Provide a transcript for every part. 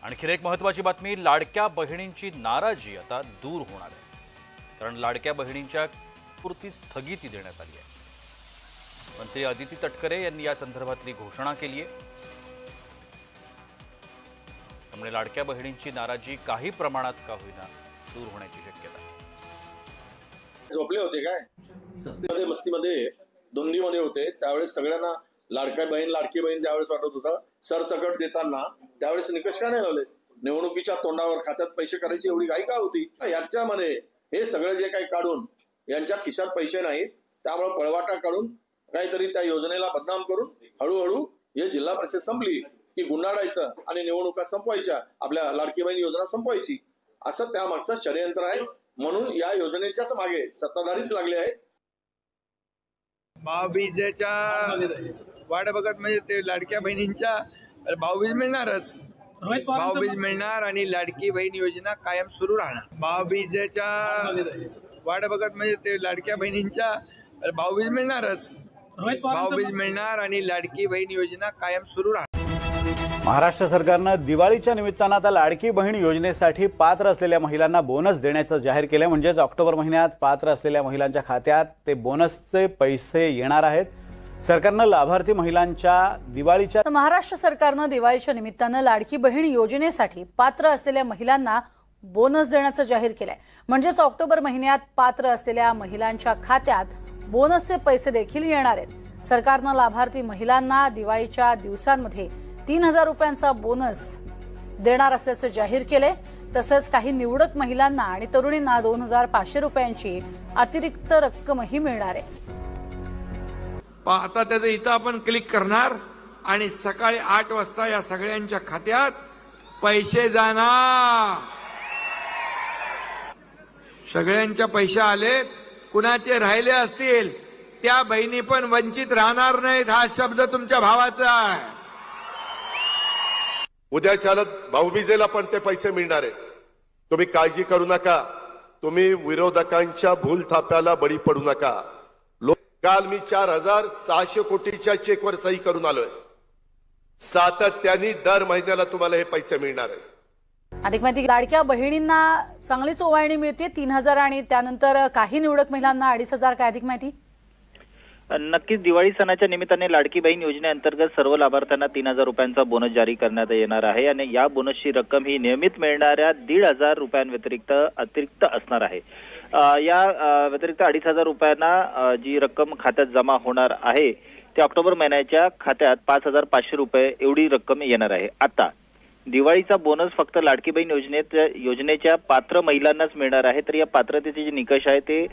आणखी एक महत्त्वाची बातमी, लाडक्या बहिणींची नाराजी आता दूर होणार आहे। कारण लाडक्या बहिणींच्या पूर्ती स्थगिती देण्यात आली आहे। मंत्री अदिती तटकरे यांनी या संदर्भातली घोषणा केली आहे। त्यामुळे लाडक्या बहिणींची नाराजी काही प्रमाणात का होईना दूर होण्याची शक्यता आहे। झोपले होते काय सत्तेमध्ये मस्तीमध्ये दोंदीमध्ये होते त्यावेळेस सगळ्यांना लाडकी बहीण त्यावेळेस वाटत होता सरसकट देताना त्यावेळेस निकष का नाही लावले। निवडणुकीच्या तोंडावर खात्यात पैसे करायची एवढी घाई का होती। याच्यामध्ये हे सगळं जे काही काढून यांच्या खिशात पैसे नाहीत त्यामुळे पळवाटा काढून काहीतरी त्या योजनेला बदनाम करून हळूहळू हे जिल्हा परिषद संपली की गुंडाळायचं आणि निवडणुका संपवायच्या, आपल्या लाडकी बहीण योजना संपवायची, असं त्यामागचं षडयंत्र आहे। म्हणून या योजनेच्याच मागे सत्ताधारीच लागले आहेत। भाऊबीजेच्या वाट बघत म्हणजे ते लाडक्या बहिणींच्या भाऊबीज मिळणारच, भाऊबीज मिळणार आणि लाडकी बहीण योजना कायम सुरू राहणार। भाऊबीजेच्या वाट बघत म्हणजे ते लाडक्या बहिणींच्या भाऊबीज मिळणारच, भाऊबीज मिळणार आणि लाडकी बहीण योजना कायम सुरू राहणार। महाराष्ट्र सरकारनं दिवाळीच्या निमित्तानं आता लाडकी बहीण योजनेसाठी पात्र असलेल्या महिलांना बोनस देण्याचं जाहीर केलं। म्हणजेच ऑक्टोबर महिन्यात पात्र असलेल्या महिलांच्या खात्यात ते बोनसचे पैसे येणार आहेत। सरकारनं लाभार्थी महिलांच्या दिवाळीच्या महाराष्ट्र सरकारनं दिवाळीच्या निमित्तानं लाडकी बहीण योजनेसाठी पात्र असलेल्या महिलांना बोनस देण्याचं जाहीर केलंय। म्हणजेच ऑक्टोबर महिन्यात पात्र असलेल्या महिलांच्या खात्यात बोनसचे पैसे देखील येणार आहेत। सरकारनं लाभार्थी महिलांना दिवाळीच्या दिवसांमध्ये 3000 रुपयांचा बोनस देणार असल्याचं जाहीर केले। तसंच काही निवडक महिलांना आणि तरुणींना 2500 रुपयांची अतिरिक्त रक्कमही मिळणार आहे। आता त्याचं इथं आपण क्लिक करणार आणि सकाळी 8 वाजता या सगळ्यांच्या खात्यात पैसे जाणार। सगळ्यांच्या पैसे आले, कुणाचे राहिले असतील त्या बहिणी पण वंचित राहणार नाहीत, हा शब्द तुमच्या भावाचा आहे। उद्या चालत भाऊबीजेला पण ते पैसे मिळणार आहेत। तुम्ही काळजी करू नका, तुम्ही विरोधकांच्या भूलथाप्याला बळी पडू नका। काल मी 4600 कोटीच्या चेकवर सही करून आलोय। सातत्याने दर महिन्याला तुम्हाला हे पैसे मिळणार आहेत। अधिक माहिती, लाडक्या बहिणींना चांगलीच ओवाळणी मिळते 3000 आणि त्यानंतर काही निवडक महिलांना 2500। काय अधिक माहिती? नक्कीच दिवाळी सणाच्या निमित्ताने लाडकी बहीण योजनेअंतर्गत सर्व लाभार्थ्यांना 3000 रुपयांचा बोनस जारी करण्यात येणार आहे आणि या बोनसची रक्कम ही नियमित मिळणाऱ्या 1500 रुपयांव्यतिरिक्त अतिरिक्त असणार आहे। या व्यतिरिक्त 2500 रुपयांना जी रक्कम खात्यात जमा होणार आहे ते ऑक्टोबर महिन्याच्या खात्यात 5500 रुपये एवढी रक्कम येणार आहे। आता दिवाळीचा बोनस फक्त लाडकी बहीण योजनेच्या पात्र महिलांनाच मिळणार आहे। तर या पात्रतेचे जे निकष आहे ते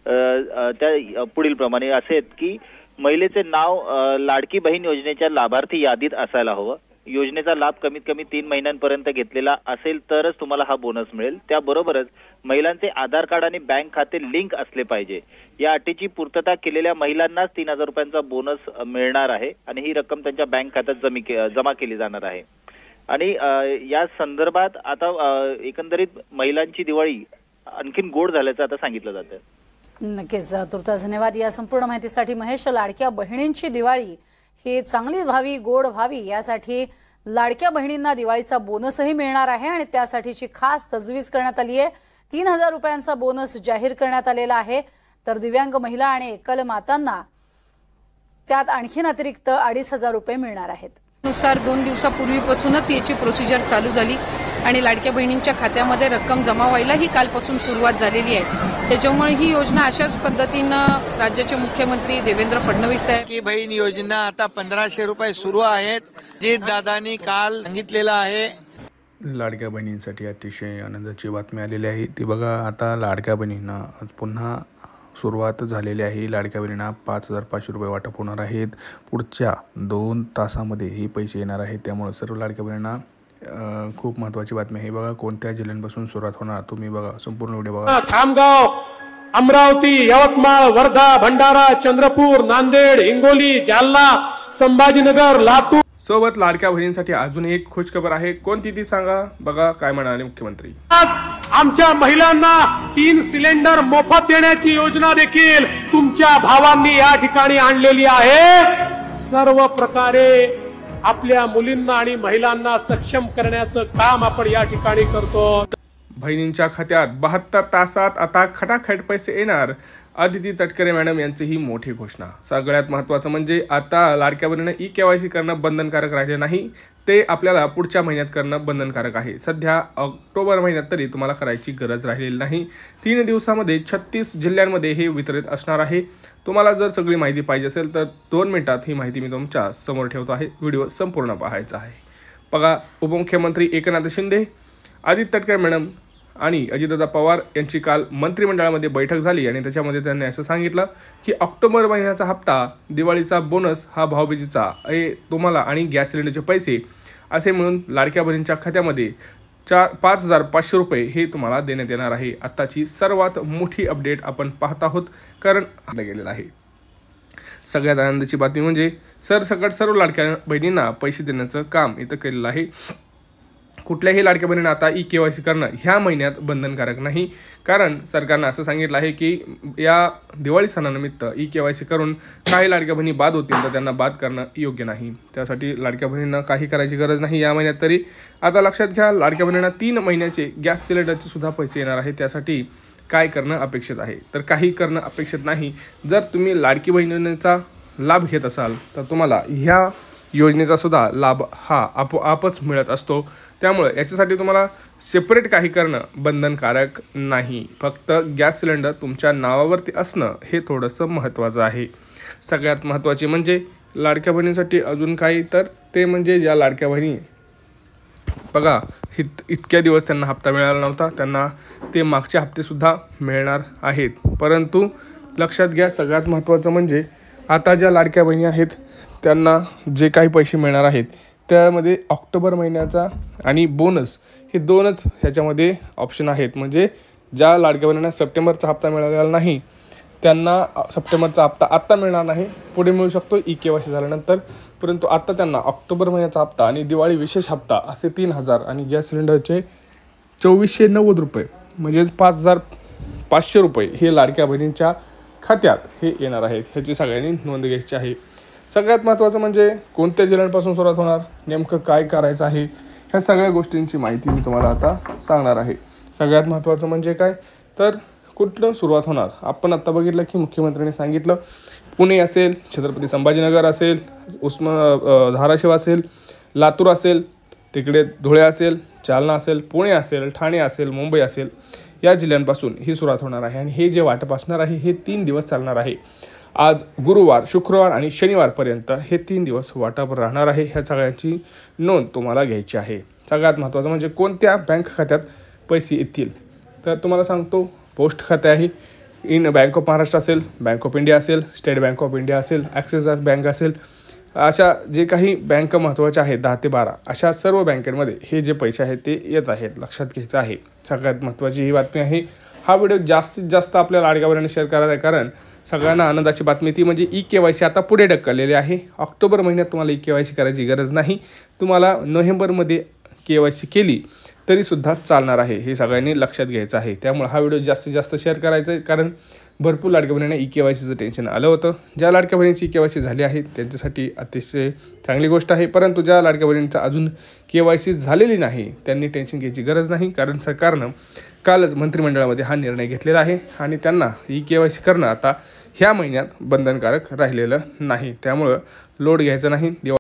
त्या पुढील प्रमाणे असे आहेत की महिलेचे नाव लाडकी बहीण योजनेच्या लाभार्थी यादीत असायला हवं, योजनेचा लाभ कमीत कमी 3 महिन्यांपर्यंत घेतलेला असेल तरच तुम्हाला हा बोनस मिळेल। त्याबरोबरच महिलांचे आधार कार्ड आणि बँक खाते लिंक असले पाहिजे। या अटीची पूर्तता केलेल्या महिलांनाच 3000 रुपयांचा बोनस मिळणार आहे आणि ही रक्कम त्यांच्या बँक खात्यात जमा केली जाणार आहे। आणि या संदर्भात आता एकंदरीत महिलांची दिवाळी आणखीन गोड झाल्याचं आता सांगितलं जातं। नक्कीच, तुर्तास धन्यवाद या संपूर्ण माहितीसाठी महेश। लाडक्या बहिणींची दिवाळी ही चांगली व्हावी, गोड व्हावी यासाठी लाडक्या बहिणींना दिवाळीचा बोनसही मिळणार आहे आणि त्यासाठीची खास तजवीज करण्यात आली आहे। 3000 रुपयांचा बोनस जाहीर करण्यात आलेला आहे। तर दिव्यांग महिला आणि एकल मातांना त्यात आणखीन अतिरिक्त 2500 रुपये मिळणार आहेत। नुसार 2 दिवसापूर्वीपासूनच याची प्रोसिजर चालू झाली आणि लाडक्या बहिणींच्या खात्यामध्ये रक्कम जमा व्हायला ही कालपासून सुरुवात झालेली आहे। त्याच्यामुळे ही योजना अशाच पद्धतीनं राज्याचे मुख्यमंत्री देवेंद्र फडणवीस साहेब की बहीण योजना आता 1500 रुपये सुरू आहेत, जी दादांनी काल सांगितलेलं आहे। लाडक्या बहिणींसाठी अतिशय आनंदाची बातमी आलेली आहे ती बघा, आता लाडक्या बहिणींना पुन्हा सुरुवात झालेली आहे। लाडक्या बहिणींना 5500 रुपये वाटप होणार आहेत। पुढच्या 2 तासामध्ये हे पैसे येणार आहेत। त्यामुळे सर्व लाडक्या बहिणींना खूप महत्त्वाची बातमी आहे। बघा कोणत्या जिल्ह्यांपासून सुरुवात होणार, तुम्ही बघा संपूर्ण व्हिडिओ बघा। खामगाव, अमरावती, यवतमाळ, वर्धा, भंडारा, चंद्रपूर, नांदेड, हिंगोली, जालना, संभाजीनगर, लातूर सोबत लाडक्या बहिणींसाठी अजून एक खुशखबर आहे। कोणती ती सांगा, बघा काय म्हणाले मुख्यमंत्री। आज आमच्या महिलांना 3 सिलेंडर मोफत देण्याची योजना देखील तुमच्या भावांनी या ठिकाणी आणलेली आहे। सर्व प्रकारे आपल्या मुलींना आणि महिलांना सक्षम करण्याचं काम आपण या ठिकाणी करतो. बहिणींच्या खात्यात 72 तासात आता खटाखट पैसे येणार. अदिती तटकरे मॅडम यांची ही मोठी घोषणा. सगळ्यात महत्त्वाचं म्हणजे आता लाडक्या बहिणींना KYC करणं बंधनकारक राहिले नाही, ते आपल्याला पुढच्या महिन्यात करणं बंधनकारक आहे. सध्या ऑक्टोबर महिन्यात तरी तुम्हाला करायची गरज राहिलेली नाही. 3 दिवसामध्ये 36 जिल्ह्यांमध्ये हे वितरित असणार आहे. तुम्हाला जर सगळी माहिती पाहिजे असेल तर 2 मिनिटात ही माहिती मी तुमच्या समोर ठेवतो आहे. व्हिडिओ संपूर्ण पाहायचा आहे. बघा, उपमुख्यमंत्री एकनाथ शिंदे, आदिती तटकरे मॅडम आणि अजितदादा पवार यांची काल मंत्रिमंडळामध्ये बैठक झाली आणि त्याच्यामध्ये त्यांनी असं सांगितलं की ऑक्टोबर महिन्याचा हप्ता, दिवाळीचा बोनस हा भाऊबीजेचा हे तुम्हाला आणि गॅस सिलेंडरचे पैसे असे म्हणून लाडक्या बहिणींच्या खात्यामध्ये 5,500 रुपये हे तुम्हाला देण्यात येणार आहे. आत्ताची सर्वात मोठी अपडेट आपण पाहत आहोत, कारण गेलेला आहे. सगळ्यात आनंदाची बातमी म्हणजे सरसकट सर्व लाडक्या बहिणींना पैसे देण्याचं काम इथं केलेलं आहे. कुठल्याही लाडक्या बहिणींना आता KYC करणं ह्या महिन्यात बंधनकारक नाही, कारण सरकारनं असं सांगितलं आहे की या दिवाळी सणानिमित्त KYC करून काही लाडक्या बहिणी बाद होतील तर त्यांना बाद करणं योग्य नाही. त्यासाठी लाडक्या बहिणींना काही करायची गरज नाही या महिन्यात तरी. आता लक्षात घ्या, लाडक्या बहिणींना 3 महिन्याचे गॅस सिलेंडरचे सुद्धा पैसे येणार आहे. त्यासाठी काय करणं अपेक्षित आहे? तर काही करणं अपेक्षित नाही. जर तुम्ही लाडकी बहिणींचा लाभ घेत असाल तर तुम्हाला ह्या योजनेचा सुद्धा लाभ हा आपोआपच मिळत असतो. त्यामुळे याच्यासाठी तुम्हाला सेपरेट काही करणं बंधनकारक नाही. फक्त गॅस सिलेंडर तुमच्या नावावरती असणं हे थोडंसं महत्त्वाचं आहे. सगळ्यात महत्त्वाचे म्हणजे लाडक्या बहिणींसाठी अजून काही, तर ते म्हणजे ज्या लाडक्या बहिणी बघा इतक्या दिवस त्यांना हप्ता मिळाला नव्हता, त्यांना ते मागचे हप्तेसुद्धा मिळणार आहेत. परंतु लक्षात घ्या, सगळ्यात महत्त्वाचं म्हणजे आता ज्या लाडक्या बहिणी आहेत त्यांना जे काही पैसे मिळणार आहेत त्यामध्ये ऑक्टोबर महिन्याचा आणि बोनस हे 2च ह्याच्यामध्ये ऑप्शन आहेत. म्हणजे ज्या लाडक्या बहिणींना सप्टेंबरचा हप्ता मिळालेला नाही त्यांना सप्टेंबरचा हप्ता आत्ता मिळणार नाही, पुढे मिळू शकतो KYC झाल्यानंतर. परंतु आत्ता त्यांना ऑक्टोबर महिन्याचा हप्ता आणि दिवाळी विशेष हप्ता असे 3,000 आणि गॅस सिलेंडरचे 2,490 रुपये म्हणजेच 5,500 रुपये हे लाडक्या बहिणींच्या खात्यात हे येणार आहेत. ह्याची सगळ्यांनी नोंद घ्यायची आहे. सगळ्यात महत्त्वाचं म्हणजे कोणत्या जिल्ह्यांपासून सुरुवात होणार, नेमकं काय करायचं आहे, ह्या सगळ्या गोष्टींची माहिती मी तुम्हाला आता सांगणार आहे. सगळ्यात महत्त्वाचं म्हणजे काय, तर कुठलं सुरुवात होणार. आपण आत्ता बघितलं की मुख्यमंत्र्यांनी सांगितलं पुणे असेल, छत्रपती संभाजीनगर असेल, धाराशिव असेल, लातूर असेल, तिकडे धुळे असेल, जालना असेल, पुणे असेल, ठाणे असेल, मुंबई असेल, या जिल्ह्यांपासून ही सुरुवात होणार आहे. आणि हे जे वाटप असणार आहे हे 3 दिवस चालणार आहे. आज गुरुवार, शुक्रवार आणि शनिवारपर्यंत हे 3 दिवस वाटप राहणार आहे. ह्या सगळ्यांची नोंद तुम्हाला घ्यायची आहे. सगळ्यात महत्त्वाचं म्हणजे कोणत्या बँक खात्यात पैसे येतील, तर तुम्हाला सांगतो पोस्ट खाते आहे. बँक ऑफ महाराष्ट्र असेल, बँक ऑफ इंडिया असेल, स्टेट बँक ऑफ इंडिया असेल, ॲक्सिस बँक असेल, अशा जे काही बँक महत्त्वाच्या आहेत 10 ते 12 अशा सर्व बँकेमध्ये हे जे पैसे आहेत ते येत आहेत. लक्षात घ्यायचं आहे. सगळ्यात महत्त्वाची ही बातमी आहे. हा व्हिडिओ जास्तीत जास्त आपल्या लाडक्या बहिणींनी शेअर करायचा आहे, कारण सगळ्यांना आनंदाची बातमी ती म्हणजे KYC आता पुढे ढकललेली आहे. ऑक्टोबर महिन्यात तुम्हाला KYC करायची गरज नाही. तुम्हाला नोव्हेंबरमध्ये KYC केली तरीसुद्धा चालणार आहे. हे सगळ्यांनी लक्षात घ्यायचं आहे. त्यामुळे हा व्हिडिओ जास्तीत जास्त शेअर करायचा आहे, कारण भरपूर लाडक्या बहिणींना KYCचं टेन्शन आलं होतं. ज्या लाडक्या बहिणींची KYC झाली आहे त्यांच्यासाठी अतिशय चांगली गोष्ट आहे. परंतु ज्या लाडक्या बहिणींचा अजून KYC झालेली नाही त्यांनी टेन्शन घ्यायची गरज नाही, कारण सरकारनं कालच मंत्रिमंडळामध्ये हा निर्णय घेतलेला आहे आणि त्यांना KYC करणं आता ह्या महिन्यात बंधनकारक राहिलेलं नाही. त्यामुळं लोड घ्यायचं नाही.